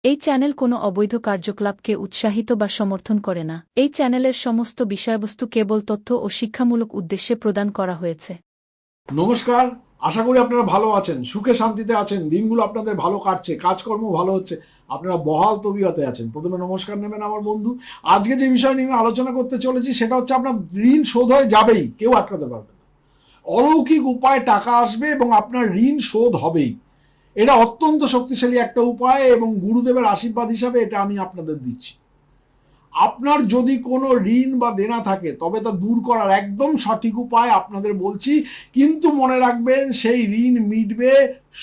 এই চ্যানেল কোনো অবৈধ কার্যকলাপকে উৎসাহিত বা সমর্থন করে না। এই চ্যানেলের সমস্ত বিষয়বস্তু কেবল তথ্য ও শিক্ষামূলক উদ্দেশ্যে প্রদান করা হয়েছে। নমস্কার, আশা করি আপনারা ভালো আছেন, সুখে শান্তিতে আছেন, দিনগুলো আপনাদের ভালো কাটছে, কাজকর্ম ভালো হচ্ছে, আপনারা বহাল তবিয়তে আছেন। প্রথমে নমস্কার নেবেন আমার বন্ধু। আজকে যে বিষয় নিয়ে আলোচনা করতে চলেছি সেটা হচ্ছে আপনার ঋণ শোধ হয়ে যাবেই, কেউ আটকাতে পারবে না। অলৌকিক উপায় টাকা আসবে এবং আপনার ঋণ শোধ হবেই। এটা অত্যন্ত শক্তিশালী একটা উপায় এবং গুরুদেবের আশীর্বাদ হিসাবে এটা আমি আপনাদের দিচ্ছি। আপনার যদি কোনো ঋণ বা দেনা থাকে তবে তা দূর করার একদম সঠিক উপায় আপনাদের বলছি, কিন্তু মনে রাখবেন সেই ঋণ মিটবে,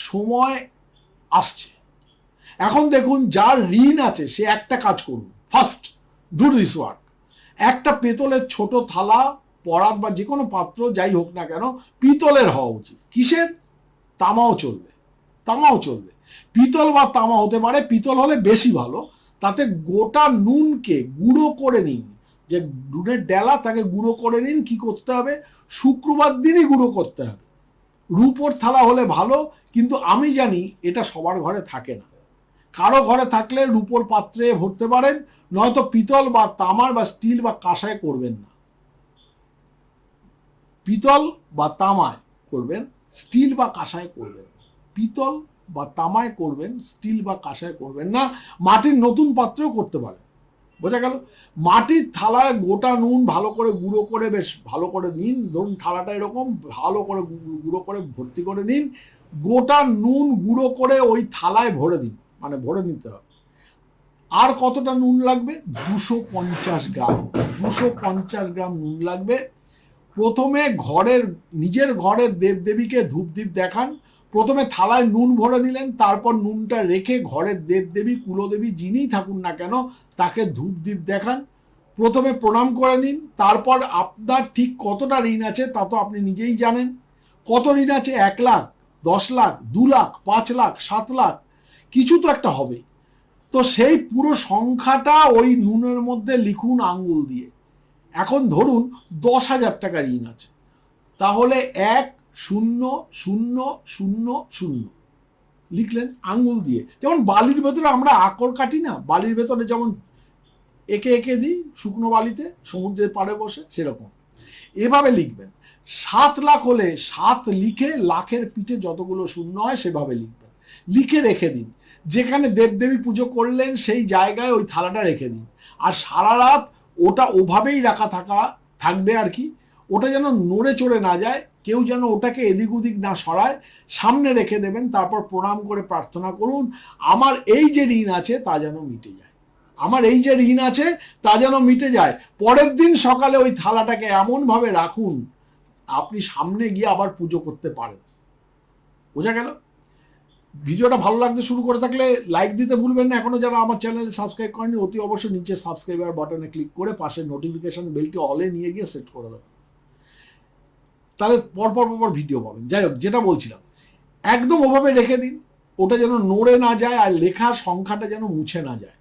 সময় আসছে। এখন দেখুন, যার ঋণ আছে সে একটা কাজ করুন। First, do this work. একটা পেতলের ছোট থালা, পরাত বা যে কোনো পাত্র যাই হোক না কেন, পিতলের হওয়া উচিত। কিসের? তামাও চলবে, তামাও চলবে। পিতল বা তামা হতে পারে, পিতল হলে বেশি ভালো। তাতে গোটা নুনকে গুঁড়ো করে নিন, যে নুনের ডেলা তাকে গুঁড়ো করে নিন। কি করতে হবে? শুক্রবার দিনই গুঁড়ো করতে হবে। রূপোর থালা হলে ভালো, কিন্তু আমি জানি এটা সবার ঘরে থাকে না। কারো ঘরে থাকলে রূপোর পাত্রে ভরতে পারেন, নয়তো পিতল বা তামার বা স্টিল বা কাঁসায় করবেন না। পিতল বা তামায় করবেন, স্টিল বা কাঁসায় করবেন। পিতল বা তামায় করবেন, স্টিল বা কাঁসায় করবেন না। মাটির নতুন পাত্রেও করতে পারেন। বোঝা গেল? মাটির থালায় গোটা নুন ভালো করে গুঁড়ো করে বেশ ভালো করে নিন। ধরুন থালাটা এরকম ভালো করে গুঁড়ো করে ভর্তি করে নিন। গোটা নুন গুঁড়ো করে ওই থালায় ভরে দিন, মানে ভরে নিতে হবে। আর কতটা নুন লাগবে? 250 গ্রাম। 250 গ্রাম নুন লাগবে। প্রথমে নিজের ঘরের দেবদেবীকে ধূপদীপ দেখান। প্রথমে থালায় নুন ভরে নিলেন, তারপর নুনটা রেখে ঘরের দেবদেবী কুলদেবী যিনিই থাকুন না কেন তাকে ধূপদীপ দেখান। প্রথমে প্রণাম করে নিন। তারপর আপনার ঠিক কতটা ঋণ আছে তা তো আপনি নিজেই জানেন। কত ঋণ আছে? 1 লাখ, 10 লাখ, 2 লাখ, 5 লাখ, 7 লাখ, কিছু তো একটা হবে। তো সেই পুরো সংখ্যাটা ওই নুনের মধ্যে লিখুন আঙ্গুল দিয়ে। এখন ধরুন 10,000 টাকা ঋণ আছে, তাহলে 1,0,0,0,0 লিখলেন আঙ্গুল দিয়ে। যেমন বালির ভেতরে আমরা আকর কাটি না, বালির ভেতরে যেমন একে একে দিই শুকনো বালিতে সমুদ্রের পাড়ে বসে, সেরকম এভাবে লিখবেন। 7 লাখ হলে 7 লিখে লাখের পিঠে যতগুলো শূন্য হয় সেভাবে লিখবেন, লিখে রেখে দিন। যেখানে দেবদেবী পুজো করলেন সেই জায়গায় ওই থালাটা রেখে দিন। আর সারা রাত ওটা ওভাবেই থাকবে আর কি। ওটা যেন নড়ে চড়ে না যায়, কেউ যেন ওটাকে এদিক ওদিক না সরায়, সামনে রেখে দেবেন। তারপর প্রণাম করে প্রার্থনা করুন, আমার এই যে ঋণ আছে তা যেন মিটে যায়, আমার এই যে ঋণ আছে তা যেন মিটে যায়। পরের দিন সকালে ওই থালাটাকে এমনভাবে রাখুন আপনি সামনে গিয়ে আবার পুজো করতে পারেন। বোঝা গেল? ভিডিওটা ভালো লাগতে শুরু করে থাকলে লাইক দিতে ভুলবেন না। এখনো যারা আমার চ্যানেলে সাবস্ক্রাইব করেনি অতি অবশ্যই নিচে সাবস্ক্রাইবার বাটনে ক্লিক করে পাশে নোটিফিকেশন বেলটি অলে নিয়ে গিয়ে সেট করে দেবেন, তাহলে পরপর ভিডিও পাবেন। যাই হোক, যেটা বলছিলাম, একদম ওভাবে রেখে দিন, ওটা যেন নড়ে না যায় আর লেখার সংখ্যাটা যেন মুছে না যায়।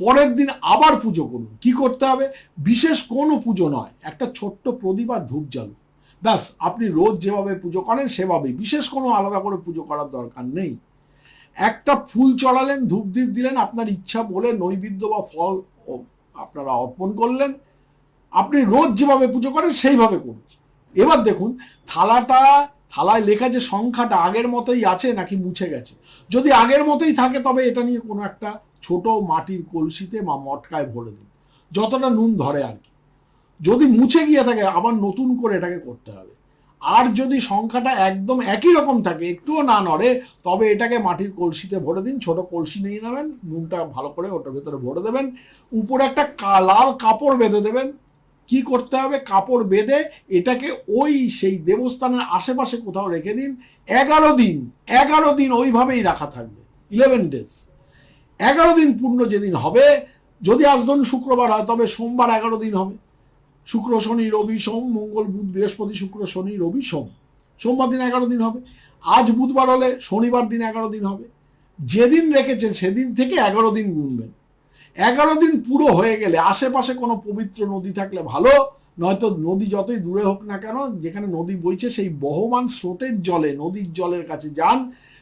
পরের দিন আবার পুজো করুন। কি করতে হবে? বিশেষ কোনো পুজো নয়, একটা ছোট্ট প্রদীপ আর ধূপ জ্বালুন, ব্যাস। আপনি রোজ যেভাবে পুজো করেন সেভাবেই, বিশেষ কোনো আলাদা করে পুজো করার দরকার নেই। একটা ফুল চড়ালেন, ধূপ দ্বীপ দিলেন, আপনার ইচ্ছা বলে নৈবেদ্য বা ফল আপনারা অর্পণ করলেন। আপনি রোজ যেভাবে পুজো করেন সেইভাবে করুন। এবার দেখুন থালায় লেখা যে সংখ্যাটা আগের মতোই আছে নাকি মুছে গেছে। যদি আগের মতোই থাকে তবে এটা নিয়ে কোনো একটা ছোট মাটির কলসিতে বা মটকায় ভরে দিন, যতটা নুন ধরে আর কি। যদি মুছে গিয়ে থাকে আবার নতুন করে এটাকে করতে হবে। আর যদি সংখ্যাটা একদম একই রকম থাকে, একটুও না নড়ে, তবে এটাকে মাটির কলসিতে ভরে দিন। ছোট কলসি নিয়ে নেবেন, নুনটা ভালো করে ওটার ভেতরে ভরে দেবেন, উপরে একটা লাল কাপড় বেঁধে দেবেন। কি করতে হবে? কাপড় বেঁধে এটাকে ওই সেই দেবস্থানের আশেপাশে কোথাও রেখে দিন। 11 দিন ওইভাবেই রাখা থাকবে, 11 ডেজ। 11 দিন পূর্ণ যেদিন হবে, যদি আজ ধরুন শুক্রবার হয় তবে সোমবার 11 দিন হবে। শুক্র শনি রবি সোম, মঙ্গল বুধ বৃহস্পতি, শুক্র শনি রবি সোম, সোমবার দিন 11 দিন হবে। আজ বুধবার হলে শনিবার দিন 11 দিন হবে। যেদিন রেখেছেন সেদিন থেকে 11 দিন গুনবেন। 11 দিন পুরো হয়ে গেলে আশেপাশে কোনো পবিত্র নদী থাকলে ভালো, নয়তো নদী যতই দূরে হোক না কেন, যেখানে নদী বইছে সেই বহমান স্রোতের জলে, নদীর জলের কাছে যান,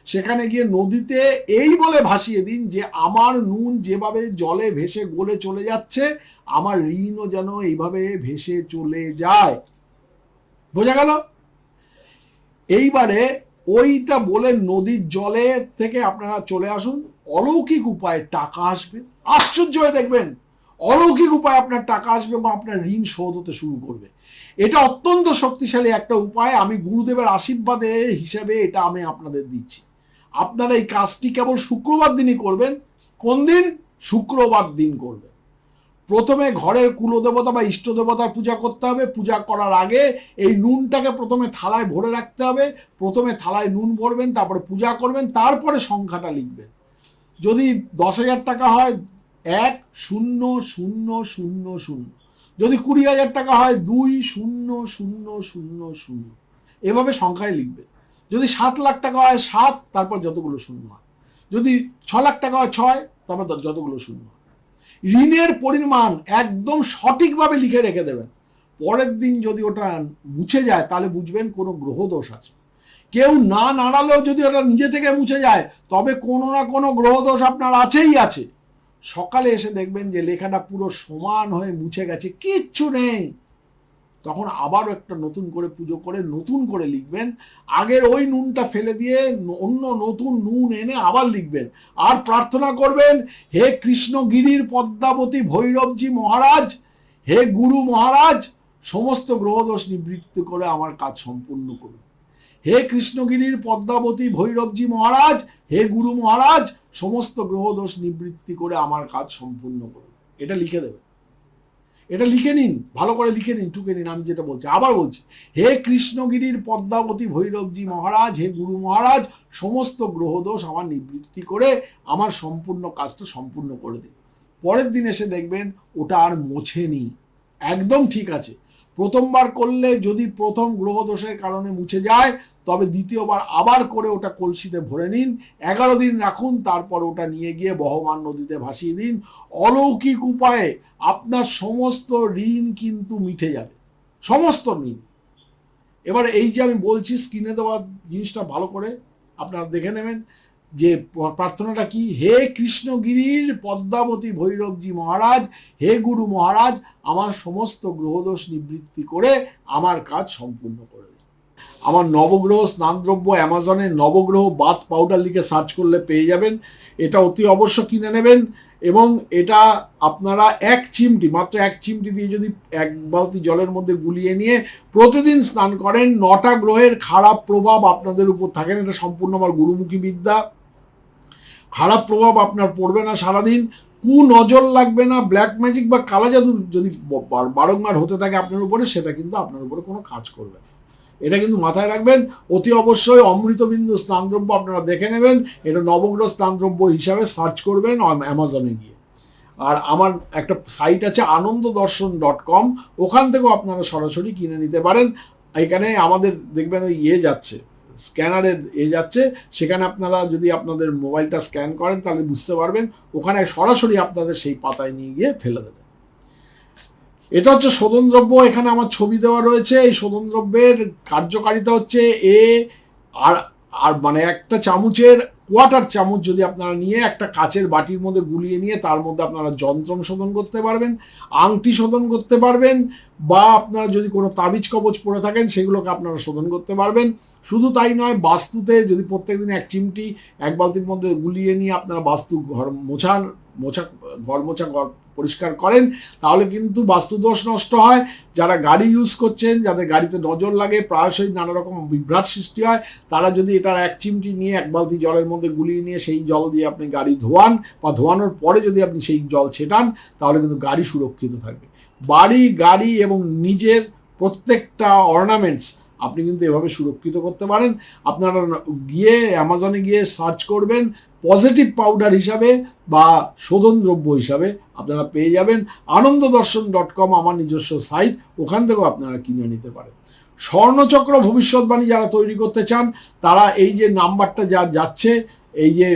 সেখানে গিয়ে নদীতে এই বলে ভাসিয়ে দিন যে আমার নুন যেভাবে জলে ভেসে গলে চলে যাচ্ছে, আমার ঋণও যেন এইভাবে ভেসে চলে যায়। বোঝা গেল? এইবারে ওইটা বলে নদীর জলে থেকে আপনারা চলে আসুন, অলৌকিক উপায়ে টাকা আসবে। আশ্চর্য হয়ে দেখবেন অলৌকিক উপায়ে আপনার টাকা আসবে এবং আপনার ঋণ শোধ হতে শুরু করবে। এটা অত্যন্ত শক্তিশালী একটা উপায়। আমি গুরুদেবের আশীর্বাদে হিসেবে এটা আমি আপনাদের দিচ্ছি। আপনারা এই কাজটি কেবল শুক্রবার দিনই করবেন। কোন দিন? শুক্রবার দিন করবেন। প্রথমে ঘরের কুলদেবতা বা ইষ্ট দেবতার পূজা করতে হবে। পূজা করার আগে এই নুনটাকে প্রথমে থালায় ভরে রাখতে হবে। প্রথমে থালায় নুন ভরবেন, তারপরে পূজা করবেন, তারপরে সংখ্যাটা লিখবেন। যদি 10,000 টাকা হয় 10000, যদি 20,000 টাকা হয় 200000, এভাবে সংখ্যায় লিখবেন। যদি 7 লাখ টাকা হয় 7, তারপর যতগুলো শূন্য হয়। যদি 6 লাখ টাকা হয় 6, তারপর যতগুলো শূন্য হয়। ঋণের পরিমাণ একদম সঠিকভাবে লিখে রেখে দেবেন। পরের দিন যদি ওটা মুছে যায় তাহলে বুঝবেন কোনো গ্রহ দোষ আছে। কেউ না নাড়ালেও যদি ওটা নিজে থেকে মুছে যায় তবে কোনো না কোনো গ্রহ দোষ আপনার আছেই আছে। সকালে এসে দেখবেন যে লেখাটা পুরো সমান হয়ে মুছে গেছে, কিচ্ছু নেই। তখন আবারও একটা নতুন করে পুজো করে নতুন করে লিখবেন। আগের ওই নুনটা ফেলে দিয়ে অন্য নতুন নুন এনে আবার লিখবেন। আর প্রার্থনা করবেন, হে কৃষ্ণগিরির পদ্মাবতী ভৈরবজি মহারাজ, হে গুরু মহারাজ, সমস্ত গ্রহদোষ নিবৃত্তি করে আমার কাজ সম্পূর্ণ করুন। হে কৃষ্ণগিরির পদ্মাবতী ভৈরবজি মহারাজ, হে গুরু মহারাজ, সমস্ত গ্রহদোষ নিবৃত্তি করে আমার কাজ সম্পূর্ণ করুন। এটা লিখে দেবেন। এটা লিখে নিন, ভালো করে লিখে নিন, টুকে নিন। আমি যেটা বলছি আবার বলছি, হে কৃষ্ণগিরির পদ্মাবতী ভৈরবজি মহারাজ, হে গুরু মহারাজ, সমস্ত গ্রহদোষ আমার নিবৃত্তি করে আমার সম্পূর্ণ কাজটা সম্পূর্ণ করে দিন। পরের দিন এসে দেখবেন ওটা আর মোছেনি, একদম ঠিক আছে। প্রথমবার করলে যদি প্রথম গ্রহদোষের কারণে মুছে যায় তবে দ্বিতীয়বার আবার করে ওটা কলসিতে ভরে নিন, 11 দিন রাখুন, তারপর ওটা নিয়ে গিয়ে বহমান নদীতে ভাসিয়ে দিন। অলৌকিক উপায়ে আপনার সমস্ত ঋণ কিন্তু মিটে যাবে, সমস্ত ঋণ। এবার এই যে আমি বলছি স্ক্রিনে দেওয়া জিনিসটা ভালো করে আপনারা দেখে নেবেন যে প্রার্থনাটা কি। হে কৃষ্ণগিরির পদ্মাবতী ভৈরবজি মহারাজ, হে গুরু মহারাজ, আমার সমস্ত গ্রহদোষ নিবৃত্তি করে আমার কাজ সম্পূর্ণ করে দিন। আমার নবগ্রহ স্নানদ্রব্য অ্যামাজনে নবগ্রহ বাথ পাউডার লিখে সার্চ করলে পেয়ে যাবেন। এটা অতি অবশ্য কিনে নেবেন এবং এটা আপনারা মাত্র এক চিমটি দিয়ে যদি 1 বালতি জলের মধ্যে গুলিয়ে নিয়ে প্রতিদিন স্নান করেন, 9টা গ্রহের খারাপ প্রভাব আপনাদের উপর থাকে না। এটা সম্পূর্ণ আমার গুরুমুখী বিদ্যা। খারাপ প্রভাব আপনার পড়বে না সারাদিন, নজর লাগবে না, ব্ল্যাক ম্যাজিক বা কালা জাদু যদি বারংবার হতে থাকে আপনার উপরে, সেটা কিন্তু আপনার উপরে কোনো কাজ করবে না। এটা কিন্তু মাথায় রাখবেন। অতি অবশ্যই অমৃতবিন্দু স্নানদ্রব্য আপনারা দেখে নেবেন। এটা নবগ্রহ স্নানদ্রব্য হিসাবে সার্চ করবেন অ্যামাজনে গিয়ে। আর আমার একটা সাইট আছে ananddarshan.com, ওখান থেকেও আপনারা সরাসরি কিনে নিতে পারেন। এখানে আমাদের দেখবেন ওই যাচ্ছে, স্ক্যানারের যাচ্ছে, সেখানে আপনারা যদি আপনাদের মোবাইলটা স্ক্যান করেন তাহলে বুঝতে পারবেন। ওখানে সরাসরি আপনাদের সেই পাতায় নিয়ে গিয়ে ফেলে দেবেন। এটা হচ্ছে শোধন দ্রব্য, এখানে আমার ছবি দেওয়া রয়েছে। এই শোধন দ্রব্যের কার্যকারিতা হচ্ছে আর মানে একটা চামচের 1/4 চামচ যদি আপনারা নিয়ে একটা কাচের বাটির মধ্যে গুলিয়ে নিয়ে তার মধ্যে আপনারা যন্ত্রম শোধন করতে পারবেন, আংটি শোধন করতে পারবেন, বা আপনারা যদি কোনো তাবিজ কবচ পরে থাকেন সেগুলোকে আপনারা শোধন করতে পারবেন। শুধু তাই নয়, বাস্তুতে যদি প্রত্যেকদিন 1 চিমটি 1 বালতির মধ্যে গুলিয়ে নিয়ে আপনারা বাস্তু ঘর মোছা পরিষ্কার করেন তাহলে কিন্তু বাস্তুদোষ নষ্ট হয়। যারা গাড়ি ইউজ করছেন, যাদের গাড়িতে নজর লাগে, প্রায়শই নানা রকম বিভ্রাট সৃষ্টি হয়, তারা যদি এটার 1 চিমটি নিয়ে 1 বালতি জলের মধ্যে গুলিয়ে নিয়ে সেই জল দিয়ে আপনি গাড়ি ধোয়ান বা ধোয়ানোর পরে যদি আপনি সেই জল ছেটান তাহলে কিন্তু গাড়ি সুরক্ষিত থাকবে। বাড়ি, গাড়ি এবং নিজের প্রত্যেকটা অর্নামেন্টস আপনি কিন্তু এভাবে সুরক্ষিত করতে পারেন। আপনারা গিয়ে অ্যামাজনে গিয়ে সার্চ করবেন পজিটিভ পাউডার হিসাবে বা শোধন দ্রব্য হিসাবে, আপনারা পেয়ে যাবেন। ananddarshan.com আমার নিজস্ব সাইট, ওখান থেকেও আপনারা কিনে নিতে পারেন। স্বর্ণচক্র ভবিষ্যৎবাণী যারা তৈরি করতে চান তারা এই যে নাম্বারটা যা যাচ্ছে, এই যে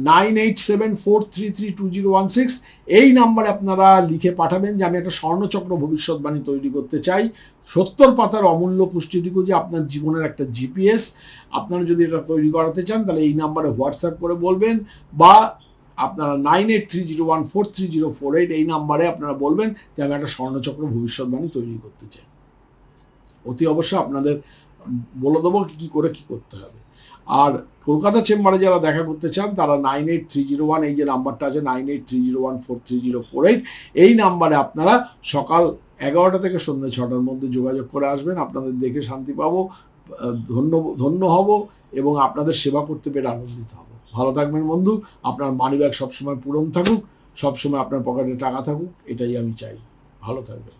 9874332016, এই নাম্বারে আপনারা লিখে পাঠাবেন যে আমি একটা স্বর্ণচক্র ভবিষ্যৎবাণী তৈরি করতে চাই। 70 পাতার অমূল্য পুষ্টিটুকু যে আপনার জীবনের একটা জিপিএস। আপনারা যদি এটা তৈরি করাতে চান তাহলে এই নাম্বারে হোয়াটসঅ্যাপ করে বলবেন, বা আপনারা 9830143048 এই নাম্বারে আপনারা বলবেন যে আমি একটা স্বর্ণচক্র ভবিষ্যৎবাণী তৈরি করতে চাই। অতি অবশ্যই আপনাদের বলে দেবো কি করে কি করতে হবে। আর কলকাতা চেম্বারে যারা দেখা করতে চান তারা 983001, এই যে নাম্বারটা আছে 9830143048, এই নাম্বারে আপনারা সকাল 11টা থেকে সন্ধ্যে 6টার মধ্যে যোগাযোগ করে আসবেন। আপনাদের দেখে শান্তি পাবো, ধন্য হব এবং আপনাদের সেবা করতে পেরে আনন্দিত হব। ভালো থাকবেন বন্ধু, আপনার মানি ব্যাগ সবসময় পূরণ থাকুক, সবসময় আপনার পকেটে টাকা থাকুক, এটাই আমি চাই। ভালো থাকবেন।